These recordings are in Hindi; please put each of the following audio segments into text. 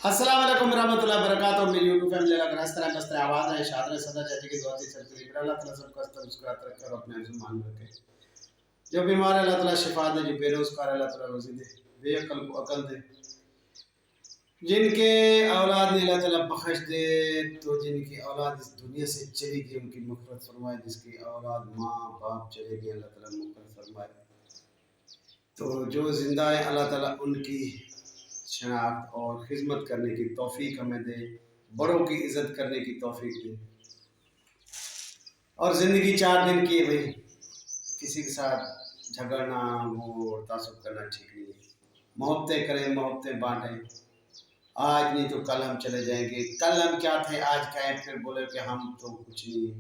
अस्सलाम वालेकुम रहमतुल्लाहि व बरकातहू। मेरी यूट्यूब फैमिली लग रहा है मस्त आवाज़ है शादर सदा चाची की दुआ से चलती रही। अल्लाह ताला सबको मुस्कुराते रखे और अपने मान रखे। जो बीमार है अल्लाह ताला शिफा दे, जो बेरोजगार है अल्लाह ताला रोजी दे, बेअक्ल को अकल दे, जिनके औलाद ने अल्लाह ताला बख्श दे, तो जिनकी औलाद इस दुनिया से चली गई उनकी मग़फ़िरत फरमाए, जिसकी औलाद माँ बाप चले गए अल्लाह ताला मग़फ़िरत फरमाए। तो जो ज़िंदा है अल्लाह ताला उनकी शनाख्त और खिदमत करने की तौफीक हमें दे, बड़ों की इज़्ज़त करने की तौफीक दे। और ज़िंदगी 4 दिन की है भाई, किसी के साथ झगड़ना वो और तासुब करना ठीक नहीं है। मोहब्बतें करें, मोहब्बतें बांटें। आज नहीं तो कल हम चले जाएंगे, कल हम क्या थे आज क्या है, फिर बोले कि हम तो कुछ नहीं है।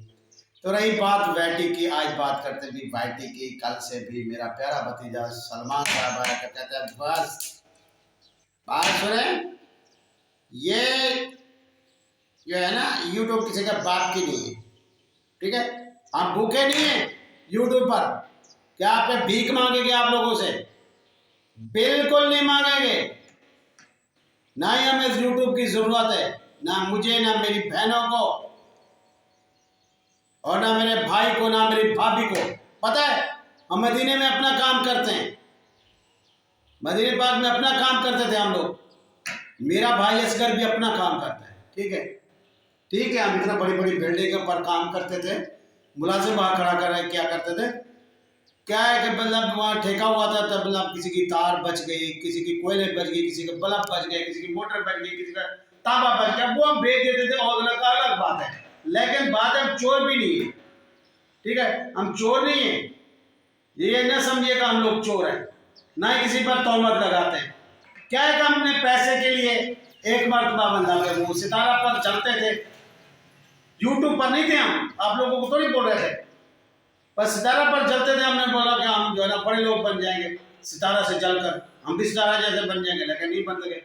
तो रही बात वैटी की, आज बात करते भी वैटी की। कल से भी मेरा प्यारा भतीजा सलमान साहब आया कहता है बस बात सुने, ये जो है ना यूट्यूब किसी का बाप की नहीं है, ठीक है। आप भूखे नहीं है यूट्यूब पर, क्या आप भीख मांगेंगे आप लोगों से? बिल्कुल नहीं मांगेंगे। ना ही हमें यूट्यूब की जरूरत है, ना मुझे, ना मेरी बहनों को, और ना मेरे भाई को, ना मेरी भाभी को। पता है हम मदीने में अपना काम करते हैं, मदीने पाक में अपना काम करते थे हम लोग। मेरा भाई असगर भी अपना काम करता है, ठीक है, ठीक है। हम इतना बड़ी बड़ी बिल्डिंग पर काम करते थे, मुलाजिम वहाँ खड़ा कर क्या करते थे, क्या है कि मतलब वहाँ ठेका हुआ था, तब मतलब किसी की तार बच गई, किसी की कोयले बच गई, किसी का बल्ब बच गए, किसी की मोटर बच गई, किसी का तांबा बच गया, वो हम बेच देते थे और अलग बात है। लेकिन बात हम चोर भी नहीं है, ठीक है, हम चोर नहीं है। ये न समझिएगा हम लोग चोर हैं, ना ही किसी पर तोहमत लगाते हैं। क्या है कि हमने पैसे के लिए एक मरतबा बंदा पे वो सितारा पर चलते थे, यूट्यूब पर नहीं थे हम, आप लोगों को थोड़ी बोल रहे थे, बस सितारा पर चलते थे। हमने बोला कि हम जो है ना बड़े लोग बन जाएंगे सितारा से चलकर, हम भी सितारा जैसे बन जाएंगे, लेकिन नहीं बन सके।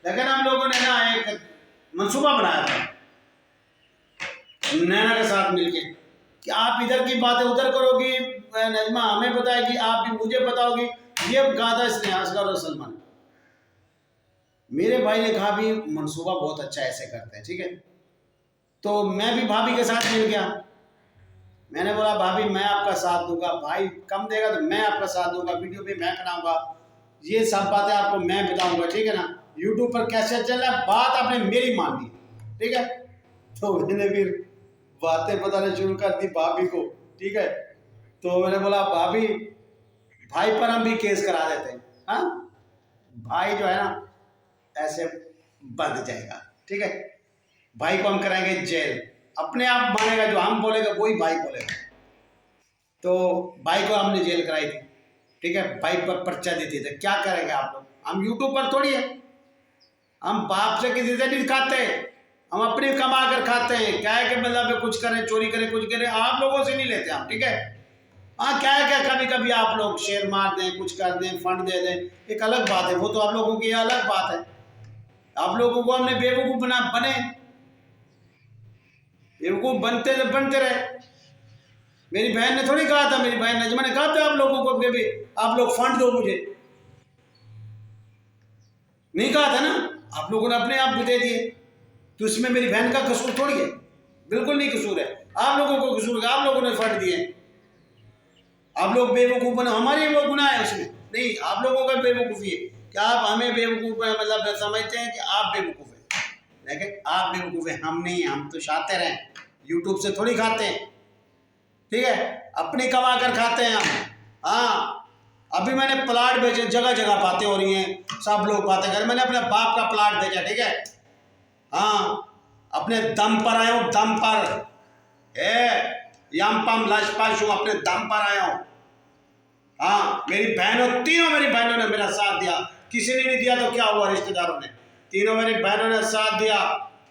लेकिन हम लोगों ने ना एक मंसूबा बनाया था नैना के साथ मिलके कि आप इधर की बातें उधर करोगी, नजमा हमें बताएगी, आप भी मुझे बताओगी। ये कहा था इसने असगर और सलमान। मेरे भाई ने कहा भी मंसूबा बहुत अच्छा ऐसे करते हैं, ठीक है। तो मैं भी भाभी के साथ मिल गया। मैंने बोला भाभी मैं आपका साथ दूंगा, भाई कम देगा तो मैं आपका साथ दूंगा, वीडियो भी मैं बनाऊंगा, ये सब बातें आपको मैं बताऊंगा, ठीक है ना। यूट्यूब पर कैसे चल रहा है, बात आपने मेरी मान ली, ठीक है। तो मैंने फिर बातें बताने शुरू कर दी भाभी को, ठीक है। तो मैंने बोला भाभी भाई पर हम भी केस करा देते हैं, हाँ, भाई जो है ना ऐसे बंध जाएगा, ठीक है। भाई को हम कराएंगे जेल, अपने आप मानेगा, जो हम बोलेगा वही भाई बोलेगा। तो भाई को हमने जेल कराई थी, ठीक है, भाई पर पर्चा देते थे। क्या करेंगे आप लोग, हम यूट्यूब पर थोड़ी है, हम बाप से किसी से नहीं खाते, हम अपने कमा कर खाते हैं। क्या है कि मतलब कुछ करें, चोरी करें, कुछ करें, आप लोगों से नहीं लेते हम, ठीक है। हाँ क्या है, क्या कभी कभी आप लोग शेयर मार दें, कुछ कर दें, फंड दे दें, एक अलग बात है, वो तो आप लोगों की अलग बात है। आप लोगों को हमने बेवकूफ़ बने, बेवकूफ़ बनते रहे। मेरी बहन ने थोड़ी कहा था, मेरी बहन नजमा ने कहा था आप लोगों को भी आप लोग फंड दो मुझे, नहीं कहा था ना, आप लोगों ने अपने आप भी दे दिए। तो इसमें मेरी बहन का कसूर थोड़ी है, बिल्कुल नहीं कसूर है, आप लोगों को कसूर है, आप लोगों ने फंड दिए। आप लोग बेवकूफ़ बना, हमारी वो गुनाह है उसमें नहीं, आप लोगों का बेवकूफ़ी है। क्या आप हमें बेवकूफ़ मतलब समझते हैं कि आप बेवकूफ़ हैं, लेकिन आप बेवकूफ़ हैं, हम नहीं, हम तो शातिर हैं, यूट्यूब से थोड़ी खाते हैं, ठीक है, अपनी कमा कर खाते हैं हम। हाँ अभी मैंने प्लाट बेचे, जगह जगह बातें हो रही हैं, सब लोग बातें करें, मैंने अपने बाप का प्लाट बेचा, ठीक है। हाँ अपने दम पर आया हूँ, दम पर यम पम लश पश हूँ, अपने दम पर आया हूँ। हाँ मेरी बहनों, तीनों मेरी बहनों ने मेरा साथ दिया, किसी ने नहीं दिया तो क्या हुआ, रिश्तेदारों ने, तीनों मेरी बहनों ने साथ दिया।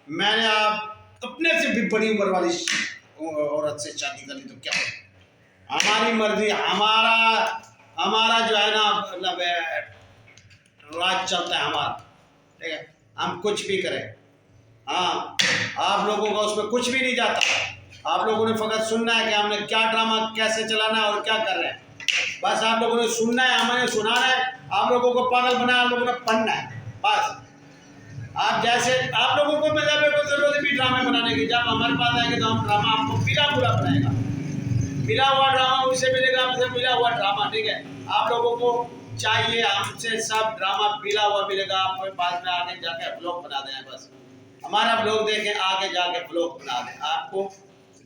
मैंने आप अपने से भी बड़ी उम्र वाली औरत से शादी कर ली तो क्या हो, हमारी मर्जी, हमारा जो है ना मतलब राज चलता है हमारा, ठीक है, हम कुछ भी करें। हाँ आप लोगों का उसमें कुछ भी नहीं जाता, आप लोगों ने फकत सुनना है कि हमने क्या ड्रामा कैसे चलाना है और क्या कर रहे हैं, बस आप लोगों ने सुनना है, हमें सुनाना है, आप लोगों को पागल बनाया, आप लोगों ने पढ़ना है बस। आप जैसे आप लोगों को मतलब मेरे को जरूरत भी ड्रामे बनाने की, जब हमारे पास आएंगे तो हम ड्रामा आपको मिला पूरा बनाएगा, मिला हुआ ड्रामा मुझसे मिलेगा, आपसे मिला हुआ ड्रामा, ठीक है। आप लोगों को चाहिए हमसे सब ड्रामा मिला हुआ मिलेगा, आपको बाद में आगे जाके ब्लॉग बना दें, बस हमारा ब्लॉग देखें आगे जाके ब्लॉग बना दें, आपको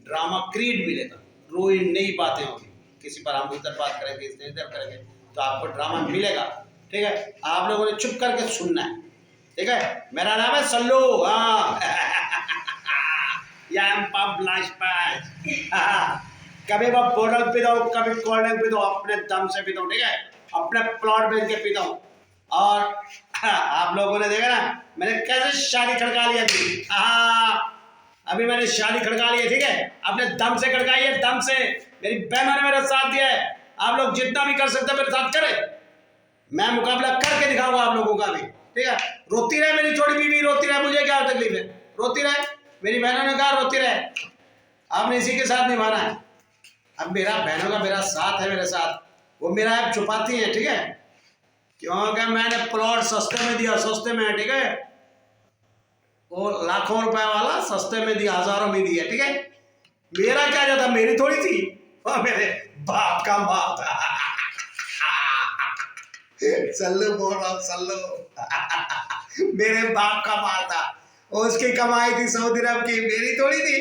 ड्रामा क्रिएट मिलेगा, रोज नई बातें होगी, किसी पर हम उधर बात करेंगे इधर करेंगे तो आपको ड्रामा मिलेगा, ठीक है। आप लोगों ने चुप करके सुनना है, ठीक है। मेरा नाम है सल्लू, हाँ या कभी मैं बोतल पीता हूँ, कभी कोल्ड ड्रिंक पीता हूँ, अपने दम से पीता हूँ, ठीक है, अपने प्लॉट बेच के पीता हूँ। और आप लोगों ने देखा ना मैंने कैसे शादी खड़का लिया थी, अभी मैंने शादी खड़का ली है, ठीक है, अपने दम से खड़काई है, दम से। मेरी बहनों ने मेरा साथ दिया है, आप लोग जितना भी कर सकते हैं मेरे साथ करें, मैं मुकाबला करके दिखाऊंगा आप लोगों का भी, ठीक है। रोती रहे मेरी छोटी बीवी, रोती रहे, मुझे क्या तकलीफ है, रोती रहे, मेरी बहनों ने कहा रोती रहे, आपने इसी के साथ निभाना है। अब मेरा बहनों का मेरा साथ है, मेरे साथ वो मेरा ऐप छुपाती है, ठीक है, क्योंकि मैंने प्लॉट सस्ते में दिया, सस्ते में, ठीक है, वो लाखों रुपए वाला सस्ते में दिया, हजारों में दिया, ठीक है। मेरा क्या जाता, मेरी थोड़ी थी, वो मेरे बाप का माल था सल्लू बोल रहा हूँ, सल्लू मेरे बाप का माल था, उसकी कमाई थी सऊदी अरब की, मेरी थोड़ी थी।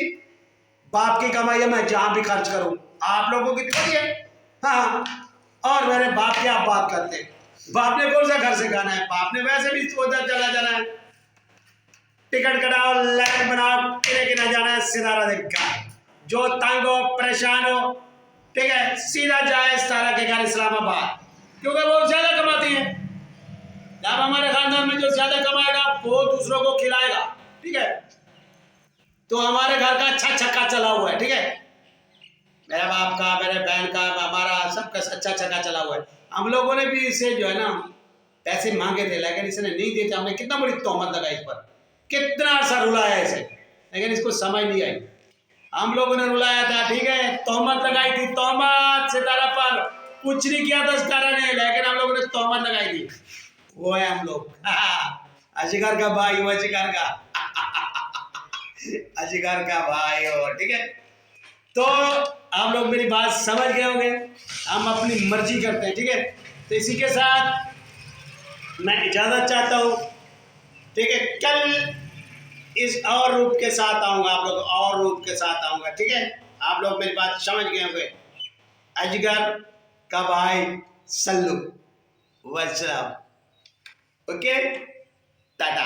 बाप की कमाई है, मैं जहां भी खर्च करूं, आप लोगों की थोड़ी है, हाँ। और मेरे बाप की आप बात करते हैं, बाप ने कौन सा घर से खाना है, बाप ने वैसे भी उधर चला जाना है, टिकट कटाओ, लाइन बनाओ, किने किने जाना है, सितारा देखा, जो तंग हो परेशान हो, ठीक है, सीधा जाए सारा के घर इस्लामाबाद, क्योंकि वो ज्यादा कमाती है। जब हमारे खानदान में जो ज्यादा कमाएगा वो दूसरों को खिलाएगा, ठीक है, तो हमारे घर का अच्छा छक्का चला हुआ है, ठीक है, मेरे बाप का, मेरे बहन का, हमारा सबका अच्छा छक्का चला हुआ है। हम लोगों ने भी इसे जो है ना पैसे मांगे थे, लेकिन इसने नहीं दिए थे, हमने कितना बड़ी तोहमत लगाई इस पर, कितना अर्सा रुलाया इसे, लेकिन इसको समझ नहीं आई। हम लोगों ने रुलाया था, ठीक है, तोहमत लगाई थी, तोहमत सितारा पर, कुछ नहीं किया था सितारा ने, लेकिन हम लोगों ने तोहमत लगाई थी, वो है हम लोग अजगर का भाई, वो अजगर का अजगर का भाई हो, ठीक है। तो आप लोग मेरी बात समझ गए होंगे, हम अपनी मर्जी करते हैं, ठीक है। तो इसी के साथ मैं इजाजत चाहता हूँ, ठीक है, कल इस और रूप के साथ आऊंगा, आप लोग और रूप के साथ आऊंगा, ठीक है। आप लोग मेरी बात समझ गए होंगे, अजगर का भाई सल्लू, वत्सलाम, ओके, टाटा।